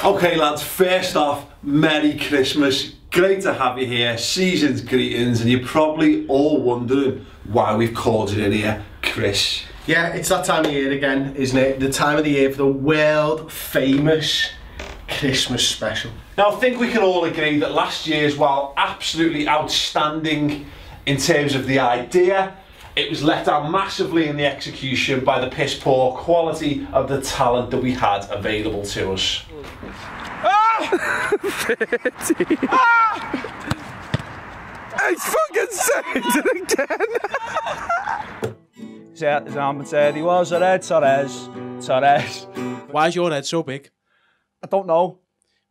Okay lads, first off, Merry Christmas. Great to have you here, season's greetings, and you're probably all wondering why we've called you in here, Chris. Yeah, it's that time of year again, isn't it? The time of the year for the world famous Christmas special. Now I think we can all agree that last year's, while absolutely outstanding in terms of the idea, it was let down massively in the execution by the piss poor quality of the talent that we had available to us. Ah! 30. Ah! He's fucking said it again! He was a red Torres. Why is your head so big? I don't know.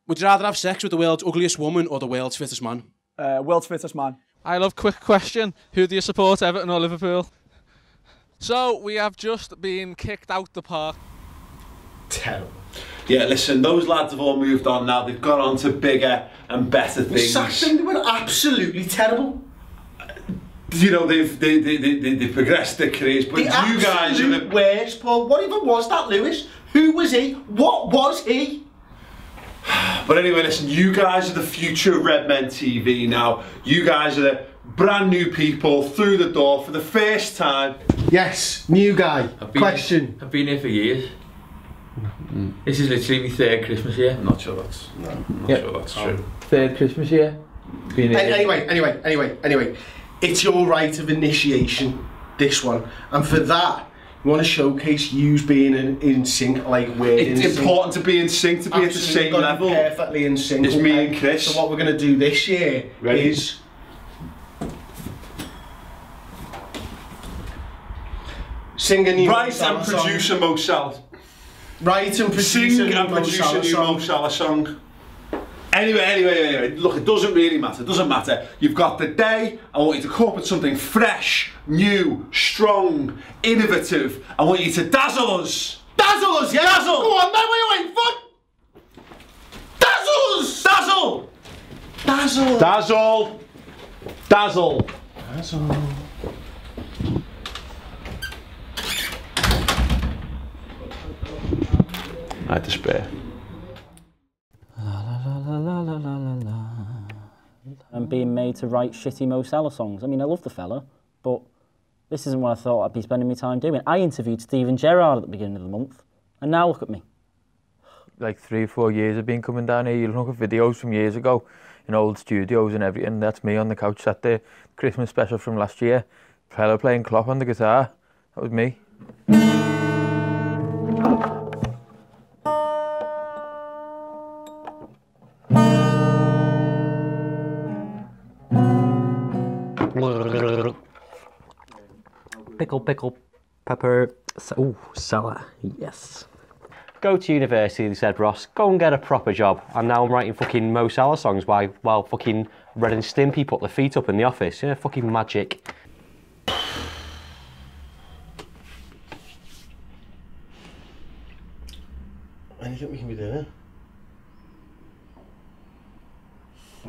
Would you rather have sex with the world's ugliest woman or the world's fittest man? World's fittest man. I love quick question. Who do you support, Everton or Liverpool? So, we have just been kicked out the park. Terrible. Yeah, listen, those lads have all moved on now. They've gone on to bigger and better things. They were absolutely terrible. You know, they've progressed their careers, but you guys are the worst, Paul. What even was that, Lewis? Who was he? What was he? But anyway, listen, you guys are the future Redmen TV now. You guys are the brand new people through the door for the first time. Yes, new guy. Question. I've been here for years. This is literally my third Christmas year. I'm not sure that's sure that's true. Third Christmas year. Anyway. It's your rite of initiation, this one. And for that, we want to showcase you being in sync, like we're in sync. It's important to be in sync, to be at the same level. Perfectly in sync. It's me and Chris. So what we're going to do this year is sing a new Write and produce a Mo Salah. Write and produce a new Mo Salah song. Anyway, look, it doesn't really matter, it doesn't matter. You've got the day, I want you to come up with something fresh, new, strong, innovative. I want you to dazzle us. Dazzle us, yeah? Dazzle! Go on, man, what are you waiting for? Dazzle us! Dazzle! Dazzle! Dazzle! Dazzle! Dazzle. I despair. And being made to write shitty Mo Salah songs. I mean, I love the fella, but this isn't what I thought I'd be spending my time doing. I interviewed Steven Gerrard at the beginning of the month, and now look at me. Like 3 or 4 years I've been coming down here. You look at videos from years ago in old studios and everything. That's me on the couch at the Christmas special from last year. Fella playing Klopp on the guitar. That was me. Pickle, pepper. Oh, Salah, yes. Go to university, they said, Ross. Go and get a proper job. And now I'm writing fucking Mo Salah songs while fucking Red and Stimpy put their feet up in the office. Yeah, fucking magic. Anything we can be doing?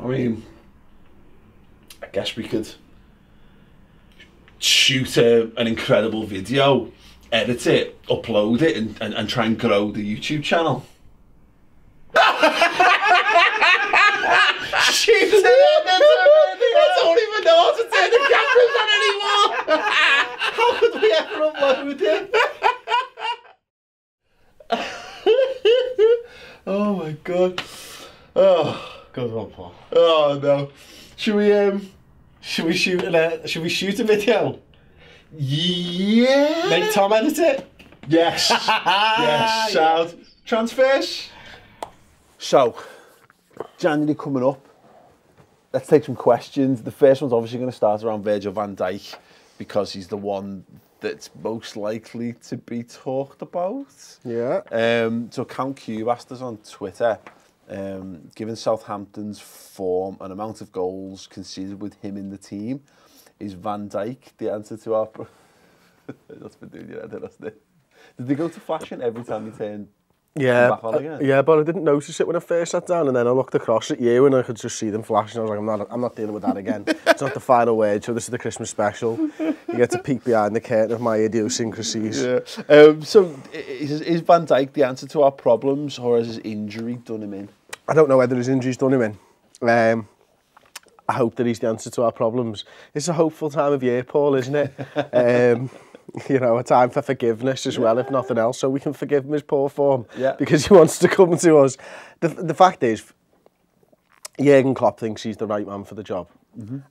I mean, I guess we could shoot an incredible video, edit it, upload it, and try and grow the YouTube channel. Shoot it! I don't even know how to turn the cameras on anymore! How could we ever upload it? Oh my god. Oh. Good one, Paul. Oh no. Should we shoot a video? Yeah. Make Tom edit it? Yes. Yes. Sound. Transfers. So, January coming up. Let's take some questions. The first one's obviously going to start around Virgil van Dijk because he's the one that's most likely to be talked about. Yeah. So Count Cube asked us on Twitter, given Southampton's form and amount of goals conceded with him in the team, is Van Dijk the answer to our... That's been doing your head in, hasn't it? Did they go to flashing every time he turned Yeah, yeah, but I didn't notice it when I first sat down, and then I looked across at you and I could just see them flashing. I was like, I'm not dealing with that again. It's not the final word, so this is the Christmas special. You get to peek behind the curtain of my idiosyncrasies. Yeah. So is Van Dijk the answer to our problems, or has his injury done him in? I don't know whether his injury's done him in. I hope that he's the answer to our problems. It's a hopeful time of year, Paul, isn't it? You know, a time for forgiveness as well, if nothing else, so we can forgive him his poor form, because he wants to come to us. The fact is, Jurgen Klopp thinks he's the right man for the job.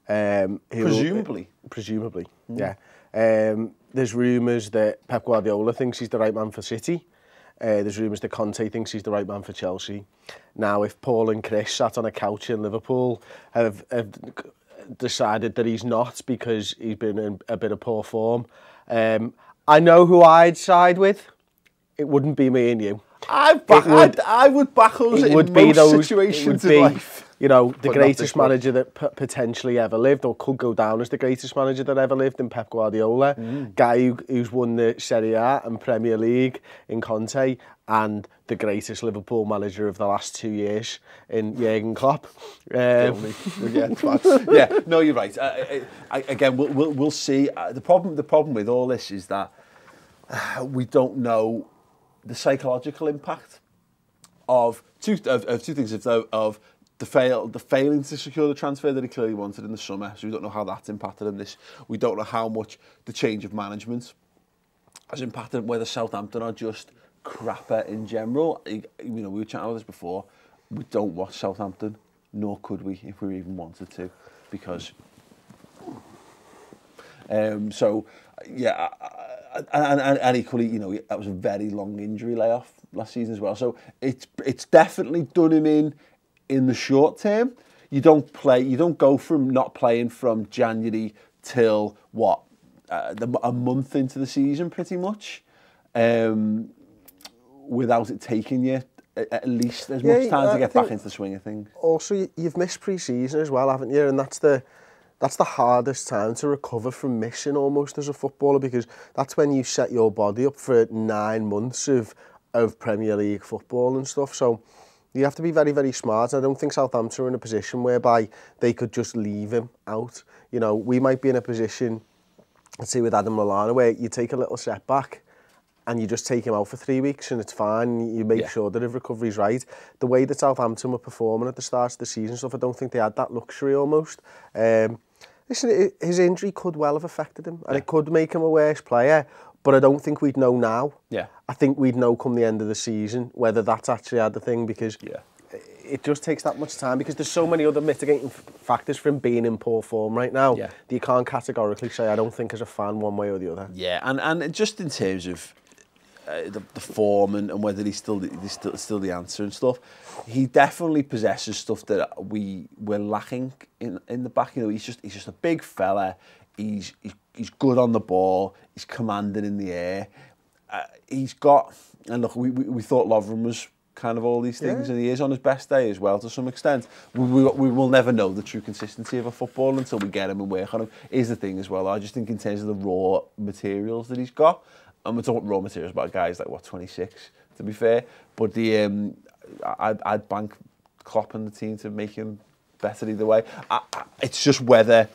Presumably. Presumably, yeah. There's rumours that Pep Guardiola thinks he's the right man for City. There's rumours that Conte thinks he's the right man for Chelsea. Now, if Paul and Chris sat on a couch in Liverpool have decided that he's not because he's been in a bit of poor form, I know who I'd side with. It wouldn't be me and you. I would back us in most situations in life. You know, the greatest manager that potentially ever lived, or could go down as the greatest manager that ever lived, in Pep Guardiola. Guy who's won the Serie A and Premier League in Conte, and the greatest Liverpool manager of the last 2 years in Jurgen Klopp. Yeah, no, you're right. Again, we'll see. The problem with all this is that we don't know the psychological impact of two things. Of the failing to secure the transfer that he clearly wanted in the summer, so we don't know how that's impacted him. We don't know how much the change of management has impacted whether Southampton are just crapper in general. You know, we were chatting about this before. We don't watch Southampton, nor could we if we even wanted to, because. So, yeah, and equally, you know, that was a very long injury layoff last season as well. So it's definitely done him in the short term. You don't go from not playing from January till what, a month into the season pretty much, without it taking you at least as much time to get back into the swing of things. Also, you've missed pre-season as well, haven't you? And that's the hardest time to recover from missing almost as a footballer, because that's when you set your body up for 9 months of Premier League football and stuff. So you have to be very, very smart. I don't think Southampton are in a position whereby they could just leave him out. You know, we might be in a position, let's say with Adam Lallana, where you take a little setback and you just take him out for 3 weeks and it's fine. You make sure that his recovery's right. The way that Southampton were performing at the start of the season stuff, I don't think they had that luxury almost. Listen, his injury could well have affected him, and it could make him a worse player, but I don't think we'd know now. I think we'd know come the end of the season whether that's actually had the thing, because it just takes that much time, because there's so many other mitigating factors for him being in poor form right now that you can't categorically say, I don't think, as a fan, one way or the other. Yeah, and just in terms of the form and whether he's still the answer and stuff, he definitely possesses stuff that we're lacking in the back. You know, he's just a big fella. He's good on the ball. He's commanding in the air. He's got, and look, we thought Lovren was kind of all these things, and he is on his best day as well to some extent. We will never know the true consistency of a footballer until we get him and work on him. Is the thing as well. I just think in terms of the raw materials that he's got. And we're talking raw materials about guys like, 26, to be fair. But I'd bank Klopp and the team to make him better either way. It's just whether,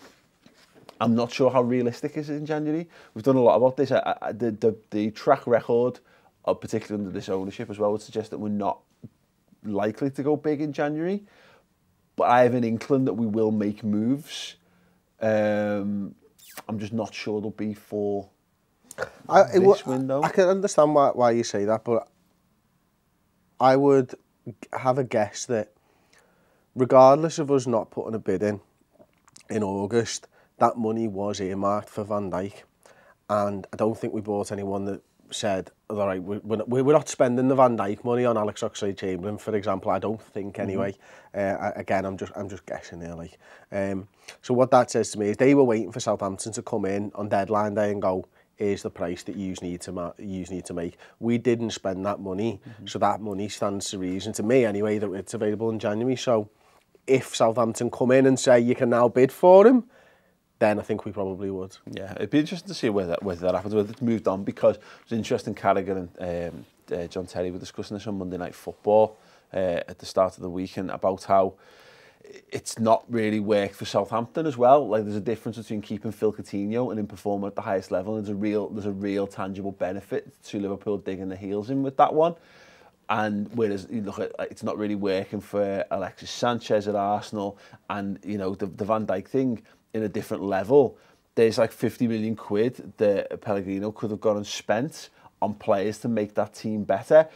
I'm not sure how realistic it is in January. We've done a lot about this. The track record, particularly under this ownership as well, would suggest that we're not likely to go big in January. But I have an inkling that we will make moves. I'm just not sure they'll be for this window. I can understand why you say that, but I would have a guess that regardless of us not putting a bid in August, that money was earmarked for Van Dijk, and I don't think we bought anyone that said, all right, we're not spending the Van Dijk money on Alex Oxlade-Chamberlain, for example. I don't think anyway. Again, I'm just guessing there. Like, so what that says to me is they were waiting for Southampton to come in on deadline day and go, here's the price that you need to make. We didn't spend that money, so that money stands to reason, to me anyway, that it's available in January. So if Southampton come in and say you can now bid for him, then I think we probably would. Yeah, it'd be interesting to see whether that happens, whether it's moved on, because it's interesting. Carragher and John Terry were discussing this on Monday Night Football at the start of the week, and about how it's not really worked for Southampton as well. Like, there's a difference between keeping Phil Coutinho and him performing at the highest level. And there's a real tangible benefit to Liverpool digging their heels in with that one. And whereas you look at, it's not really working for Alexis Sanchez at Arsenal, and you know the Van Dijk thing in a different level. There's like 50 million quid that Pellegrino could have gone and spent on players to make that team better.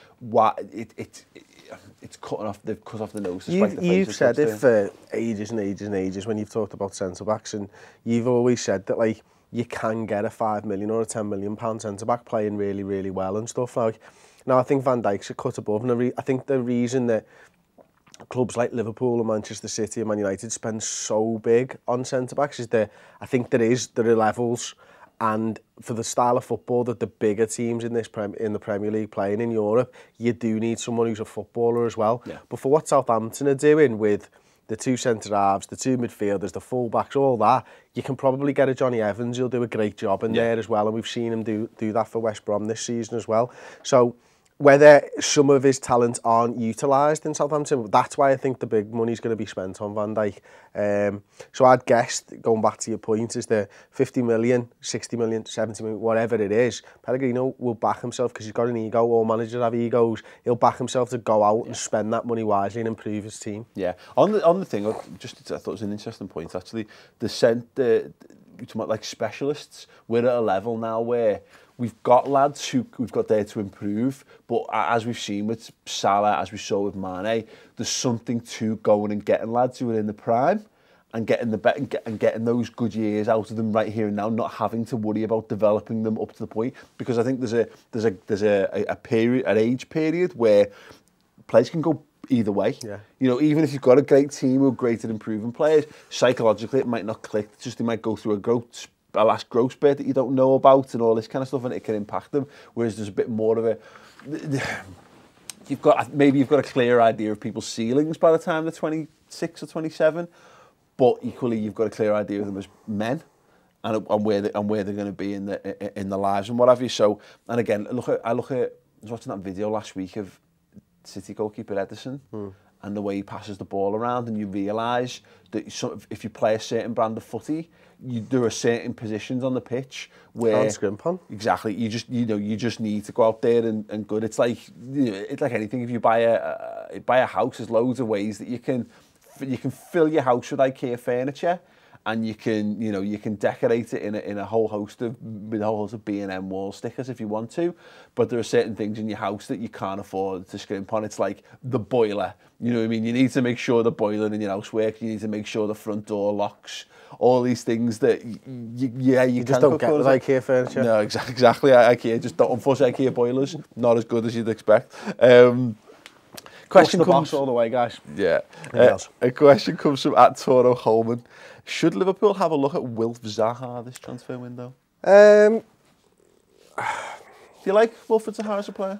It's cutting off. They've cut off the nose. You've said it for ages and ages and ages when you've talked about centre backs, and you've always said that like you can get a £5 million or a £10 million centre back playing really, really well and stuff like. Now I think Van Dijk's a cut above, and I think the reason that clubs like Liverpool and Manchester City and Man United spend so big on centre backs is that I think there are levels. And for the style of football that the bigger teams in the Premier League playing in Europe, you do need someone who's a footballer as well. Yeah. But for what Southampton are doing with the two centre-halves, the two midfielders, the full-backs, all that, you can probably get a Johnny Evans. He'll do a great job in there as well, and we've seen him do that for West Brom this season as well. So whether some of his talents aren't utilised in Southampton, that's why I think the big money's going to be spent on Van Dijk. So I'd guess, going back to your point, is the 50 million, 60 million, 70 million, whatever it is, Pellegrino will back himself because he's got an ego. All managers have egos. He'll back himself to go out and spend that money wisely and improve his team. Yeah. On the thing, I thought it was an interesting point actually. You're talking about like specialists. We're at a level now where we've got lads who we've got there to improve, but as we've seen with Salah, as we saw with Mane, there's something to going and getting lads who are in the prime and getting getting those good years out of them right here and now, not having to worry about developing them up to the point. Because I think there's a period, an age period where players can go either way. Yeah. You know, even if you've got a great team with great at improving players, psychologically it might not click. It's just they might go through a last growth spurt that you don't know about and all this kind of stuff, and it can impact them. Whereas there's a bit more of a, you've got a clear idea of people's ceilings by the time they're 26 or 27, but equally you've got a clear idea of them as men and where they're going to be in the lives and what have you. So, and again, I was watching that video last week of City goalkeeper Ederson. And the way he passes the ball around, and you realise that if you play a certain brand of footy, there are certain positions on the pitch where can't scrimp on. Exactly, you just need to go out there and good. It's like it's like anything. If you buy a house, there's loads of ways that you can fill your house with IKEA furniture. And you can decorate it in a whole host of B&M wall stickers if you want to, but there are certain things in your house that you can't afford to scrimp on. It's like the boiler, you know what I mean? You need to make sure the boiler in your house works. You need to make sure the front door locks. All these things that you just don't get with IKEA furniture. No, exactly. IKEA just don't. Unfortunately, IKEA boilers not as good as you'd expect. Question comes all the way, guys. Yeah. A question comes from @Toro Holman. Should Liverpool have a look at Wilf Zaha this transfer window? Do you like Wilfried Zaha as a player?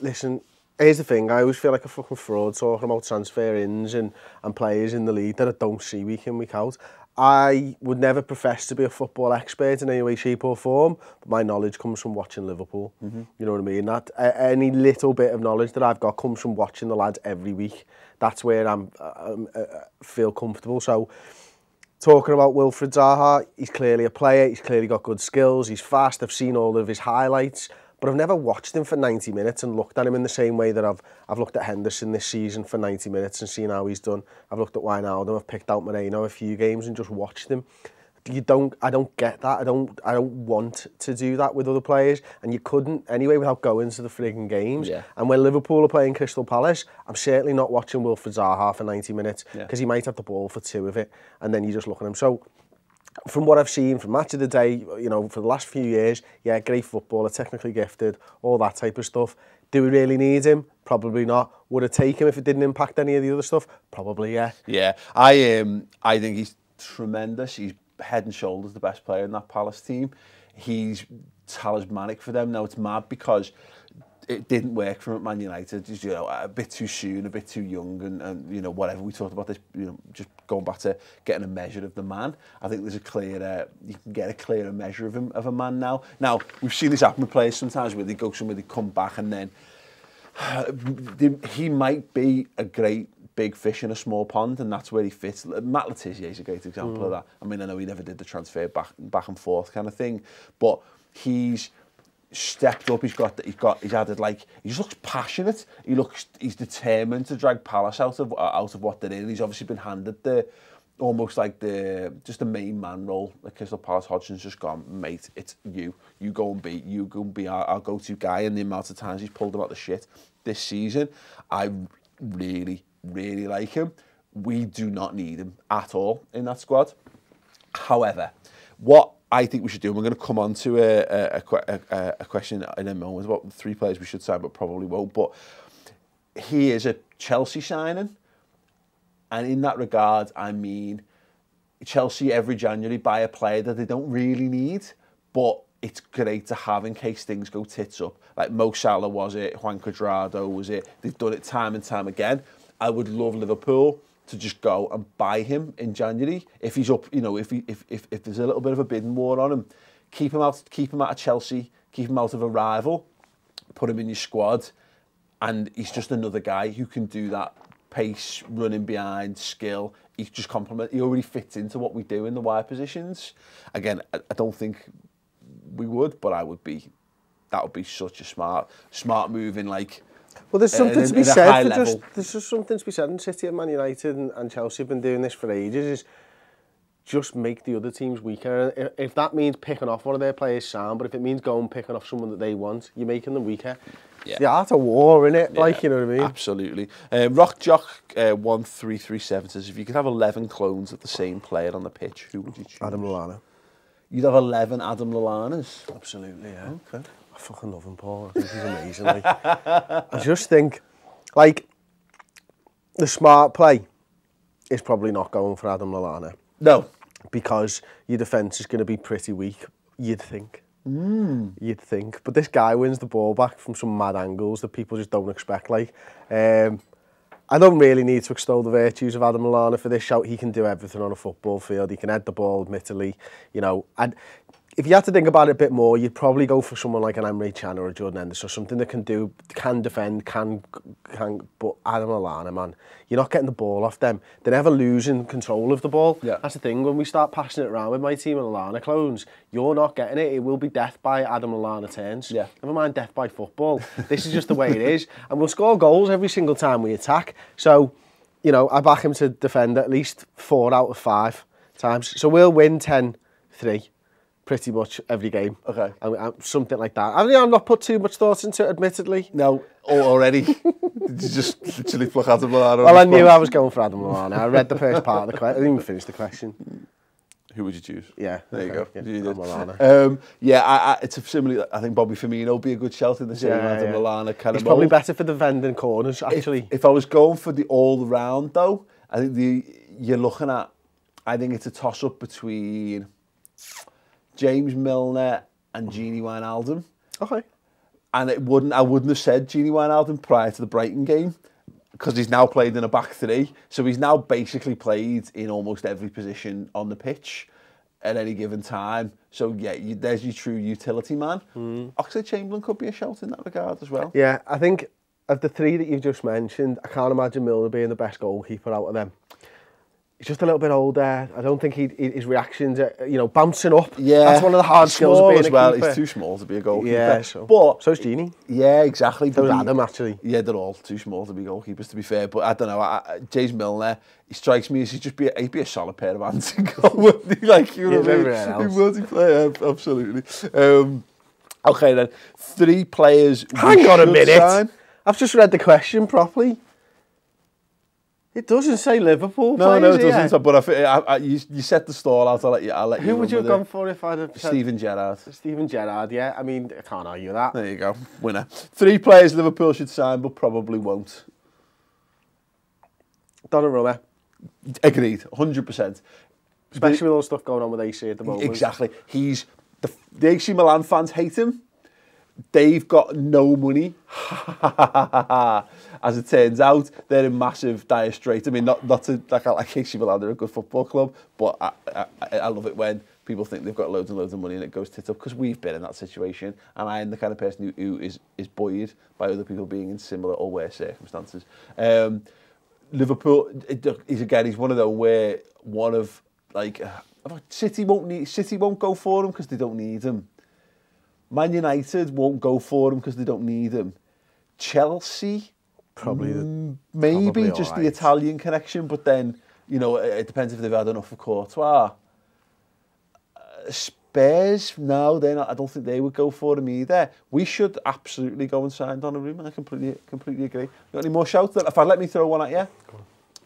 Listen, here's the thing. I always feel like a fucking fraud talking about transfer ins and players in the league that I don't see week in, week out. I would never profess to be a football expert in any way, shape or form, but my knowledge comes from watching Liverpool. You know what I mean? That any little bit of knowledge that I've got comes from watching the lads every week. That's where I feel comfortable. So, talking about Wilfried Zaha, he's clearly a player. He's clearly got good skills. He's fast. I've seen all of his highlights, but I've never watched him for 90 minutes and looked at him in the same way that I've looked at Henderson this season for 90 minutes and seen how he's done. I've looked at Wijnaldum. I've picked out Moreno a few games and just watched him. I don't get that. I don't want to do that with other players, and you couldn't anyway without going to the frigging games. Yeah. And when Liverpool are playing Crystal Palace, I'm certainly not watching Wilfried Zaha for 90 minutes because he might have the ball for 2 of it, and then you just look at him. So, from what I've seen from Match of the Day, you know, for the last few years, yeah, great footballer, technically gifted, all that type of stuff. Do we really need him? Probably not. Would it take him if it didn't impact any of the other stuff? Probably, yeah. Yeah, I think he's tremendous. He's head and shoulders the best player in that Palace team. He's talismanic for them. Now, it's mad because it didn't work for him at Man United. Just, you know, a bit too soon, a bit too young, and you know, whatever. We talked about this, you know, just going back to getting a measure of the man. I think there's a clearer, you can get a clearer measure of him, of a man now. Now, we've seen this happen with players sometimes where they go somewhere, they come back, and then he might be a great big fish in a small pond, and that's where he fits. Matt Letizia is a great example of that. I mean, I know he never did the transfer back and forth kind of thing, but he's stepped up. He's added, like, he just looks passionate. He's determined to drag Palace out of what they're in. He's obviously been handed almost like the main man role at Crystal Palace. Hodgson's just gone, mate, it's you go and be our go-to guy. And the amount of times he's pulled him out the shit this season, I really like him. We do not need him at all in that squad. However, what I think we should do, and we're going to come on to a question in a moment about the 3 players we should sign, but probably won't. But he is a Chelsea signing, and in that regard, I mean, Chelsea every January buy a player that they don't really need, but it's great to have in case things go tits up. Like Mo Salah was it, Juan Cuadrado was it. They've done it time and time again. I would love Liverpool to just go and buy him in January if he's up. You know, if there's a little bit of a bidding war on him, keep him out of Chelsea, keep him out of a rival, put him in your squad, and he's just another guy who can do that pace, running behind, skill. He's just complement. He already fits into what we do in the wide positions. Again, I don't think we would, but that would be such a smart move in, like. Well, there's something to be said for there's just something to be said in City and Man United and Chelsea have been doing this for ages, is just make the other teams weaker. If that means picking off one of their players, sound, but if it means going picking off someone that they want, you're making them weaker. Yeah. It's the art of war, innit? Yeah, like, you know what I mean? Absolutely. Rockjock 1337 says, if you could have 11 clones of the same player on the pitch, who would you choose? Adam Lallana. You'd have 11 Adam Lallanas? Absolutely, yeah. Okay. I fucking love him, Paul. I think he's amazing. Like, I just think, like, the smart play is probably not going for Adam Lallana. No. Because your defence is going to be pretty weak, you'd think. You'd think. But this guy wins the ball back from some mad angles that people just don't expect. Like, I don't really need to extol the virtues of Adam Lallana for this shout. He can do everything on a football field. He can head the ball, admittedly, you know. And if you had to think about it a bit more, you'd probably go for someone like an Emre Can or a Jordan Henderson, or something that can defend, but Adam Lallana, man, you're not getting the ball off them. They're never losing control of the ball. Yeah. That's the thing, when we start passing it around with my team and Lallana clones, you're not getting it. It will be death by Adam Lallana turns. Yeah. Never mind death by football. This is just the way it is. And we'll score goals every single time we attack. So, you know, I back him to defend at least 4 out of 5 times. So we'll win 10-3. Pretty much every game. Okay. Something like that. I've not put too much thought into it, admittedly. No, already. Did you just literally pluck Adam Lallana? Well, I knew I was going for Adam Lallana. I read the first part of the question. I didn't even finish the question. Who would you choose? Yeah. There you go. Yeah, you did. Lallana. It's a similar. I think Bobby Firmino would be a good shout in the same Adam Lallana kind of He's probably better for defending corners, actually. If I was going for the all-round, though, I think you're looking at, I think it's a toss-up between James Milner and Gini Wijnaldum. Okay. And I wouldn't have said Gini Wijnaldum prior to the Brighton game, because he's now played in a back 3. So he's now basically played in almost every position on the pitch at any given time. So yeah, there's your true utility man. Oxlade-Chamberlain could be a shout in that regard as well. Yeah, I think of the 3 that you've just mentioned, I can't imagine Milner being the best goalkeeper out of them. He's just a little bit older. I don't think his reactions are, you know, bouncing up. Yeah. That's one of the hard skills of being a keeper. He's too small to be a goalkeeper. Yeah, so's Gini. Yeah, exactly. So's Adam, actually. Yeah, they're all too small to be goalkeepers, to be fair. But I don't know, James Milner, he strikes me as he'd be a solid pair of hands to go, wouldn't he? Like, you know what I mean? He would play, absolutely. Okay then, 3 players. Hang on a minute. I've just read the question properly. It doesn't say Liverpool. No, it doesn't. But you set the stall out. I'll let you. Who would you have gone for if I'd have said Steven Gerrard? Steven Gerrard, yeah. I mean, I can't argue that. There you go, winner. 3 players Liverpool should sign, but probably won't. Donnarumma. Agreed, 100%. Especially with all the stuff going on with AC at the moment. Exactly. The AC Milan fans hate him. They've got no money. As it turns out, they're in massive dire straits. I mean, not to like AC Milan, they're a good football club, but I love it when people think they've got loads and loads of money and it goes tits up, because we've been in that situation, and I am the kind of person who is buoyed by other people being in similar or worse circumstances. Liverpool, he's one of those where City won't go for him because they don't need him. Man United won't go for him because they don't need him. Chelsea, maybe just the Italian connection, but then, you know, it depends if they've had enough of Courtois. Spurs, no, they're not. I don't think they would go for him either. We should absolutely go and sign Donnarumma. I completely agree. Got any more shouts? Let me throw one at you.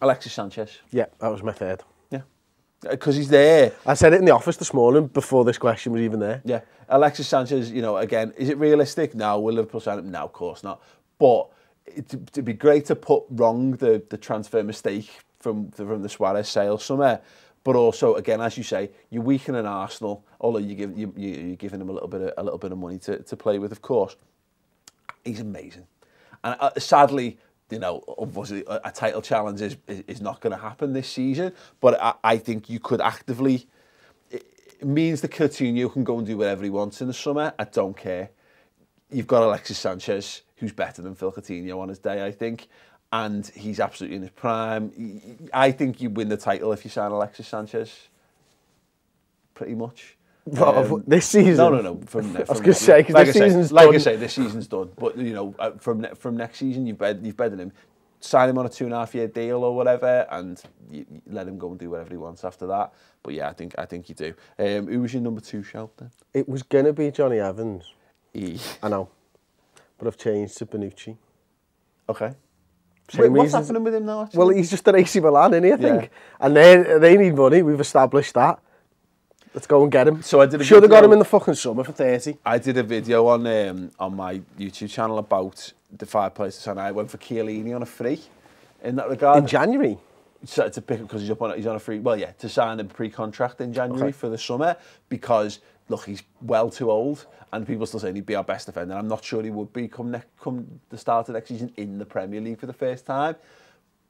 Alexis Sanchez. Yeah, that was my third. Yeah, because he's there. I said it in the office this morning before this question was even there. Yeah, Alexis Sanchez, you know, again, is it realistic? No. Will Liverpool sign him? No, of course not. But it'd be great to put wrong the transfer mistake from the Suarez sale somewhere. But also, again, as you say, you're weakening Arsenal, although you're giving him a little bit of money to play with, of course. He's amazing. And sadly, you know, obviously a title challenge is not going to happen this season, but I think you could actively... It means that Coutinho can go and do whatever he wants in the summer. I don't care. You've got Alexis Sanchez, who's better than Phil Coutinho on his day, I think. And he's absolutely in his prime. I think you win the title if you sign Alexis Sanchez. Pretty much. This season? No. I was going to say, because this season's done. Like I say, this season's done. But, you know, from next season, you've betted him. Sign him on a 2.5-year deal or whatever, and you let him go and do whatever he wants after that. But yeah, I think you do. Who was your number 2 shout then? It was going to be Johnny Evans. I know. But I've changed to Bonucci. Okay. What's happening with him now, actually? Well, he's just at AC Milan, isn't he, I think? And they need money. We've established that. Let's go and get him. So I did. Should have got him in the fucking summer for 30. I did a video on my YouTube channel about the 5 players to sign. I went for Chiellini on a free. In that regard, in January. So to pick up because he's on a free. Well, yeah, to sign a pre-contract in January for the summer, because look, he's well too old, and people still saying he'd be our best defender. I'm not sure he would be come the start of next season in the Premier League for the first time.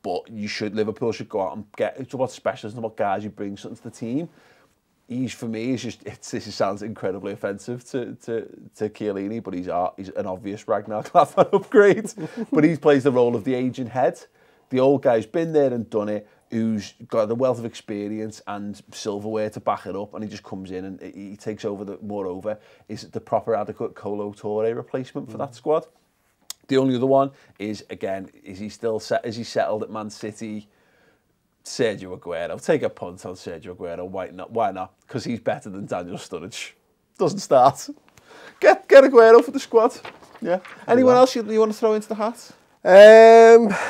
But Liverpool should go out and get. It's about specialists and about guys who bring something to the team. For me, this sounds incredibly offensive to Chiellini, but he's an obvious Ragnar Klavan upgrade. But he plays the role of the aging head. The old guy who's been there and done it, who's got a wealth of experience and silverware to back it up, and he just comes in and he takes over. Moreover, is the proper adequate Kolo Touré replacement for that squad. The only other one is he settled at Man City? Sergio Aguero. Take a punt on Sergio Aguero. Why not? Because he's better than Daniel Sturridge. Doesn't start. Get Aguero for the squad. Yeah. Anyone else you want to throw into the hat?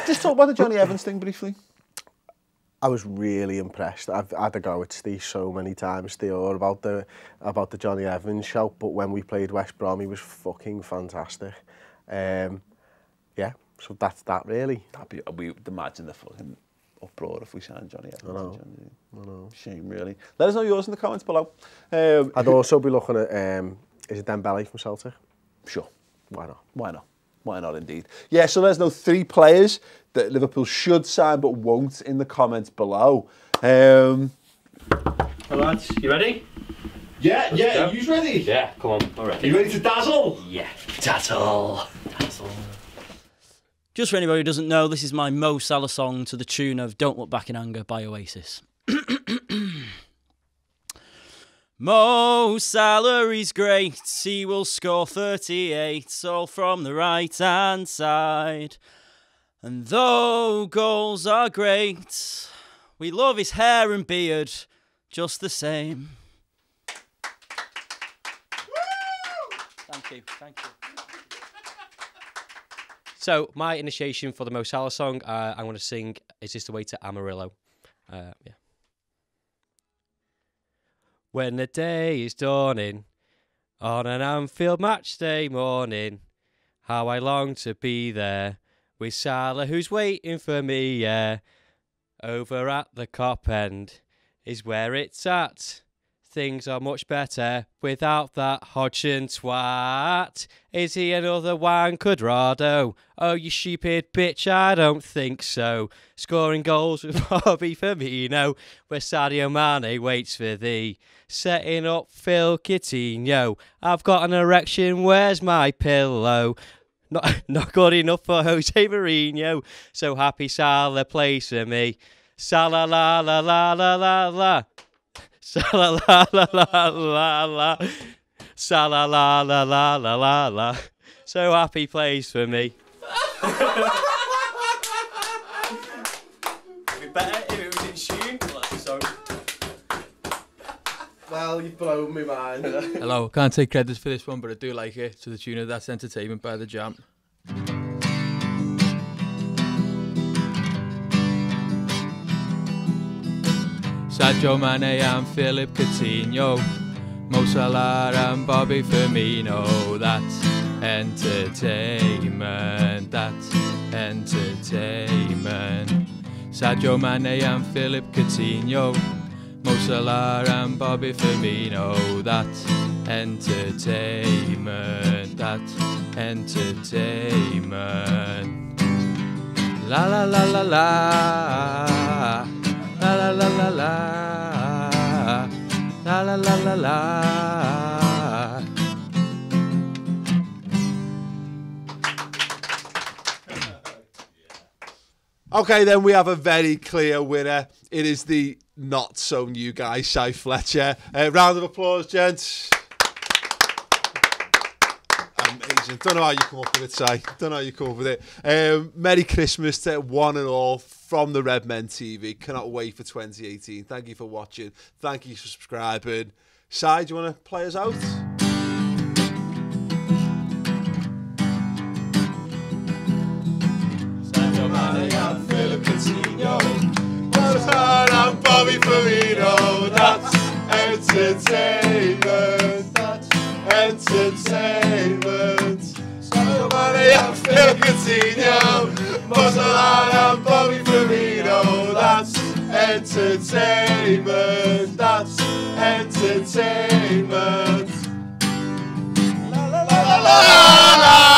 Just talk about the Johnny Evans thing briefly. I was really impressed. I've had to go with Steve so many times, Theo, about the Johnny Evans shout, but when we played West Brom, he was fucking fantastic. Yeah, so that's that really. We imagine the fucking uproar if we signed Johnny Evans. I know. Shame, really. Let us know yours in the comments below. I'd also be looking at, is it Dembele from Celtic? Sure. Why not? Why not, indeed. Yeah, so there's no 3 players that Liverpool should sign but won't in the comments below. Well, lads, you ready? Yeah, are you ready? Yeah, come on, all right. Are you ready to dazzle? Yeah, dazzle. Just for anybody who doesn't know, this is my Mo Salah song to the tune of Don't Look Back in Anger by Oasis. Mo Salah is great, he will score 38, all from the right-hand side. And though goals are great, we love his hair and beard just the same. Thank you. So, my initiation for the Mo Salah song, I'm going to sing Is This the Way to Amarillo? Yeah. When the day is dawning on an Anfield match day morning, how I long to be there with Salah who's waiting for me, yeah. Over at the Cop End is where it's at. things are much better without that Hodgson twat. Is he another Juan Cuadrado? Oh, you stupid bitch, I don't think so. Scoring goals with Bobby Firmino, where Sadio Mane waits for thee. Setting up Phil Coutinho. I've got an erection, where's my pillow? Not good enough for Jose Mourinho. So happy Salah plays for me. Salah la la la la la la. Salah la la la la la. Salah la la la la la la. So happy plays for me. It'd be better if it was in tune. Well, you've blown me mind. Hello, can't take credit for this one, but I do like it. To the tune of That's Entertainment by the Jam. Sadio Mane and Philip Coutinho, Mo Salah and Bobby Firmino. That's entertainment. That's entertainment. Sadio Mane and Philip Coutinho, Mo Salah and Bobby Firmino. That's entertainment. That's entertainment. La la la la la. La la la la la. La la la la la. Okay, then we have a very clear winner. It is the not so new guy, Shy Fletcher. Round of applause, gents. Amazing. Don't know how you come up with it, Si. Don't know how you come up with it. Merry Christmas to one and all from the Redmen TV. Cannot wait for 2018. Thank you for watching. Thank you for subscribing. Si, do you want to play us out? Sadio Mane and Philip Coutinho, Mo Salah and Bobby Firmino. That's entertainment. That's entertainment. Sadio Mane and Philip Coutinho, Mo Salah and Bobby Firmino. That's entertainment. That's entertainment. La la la la la la.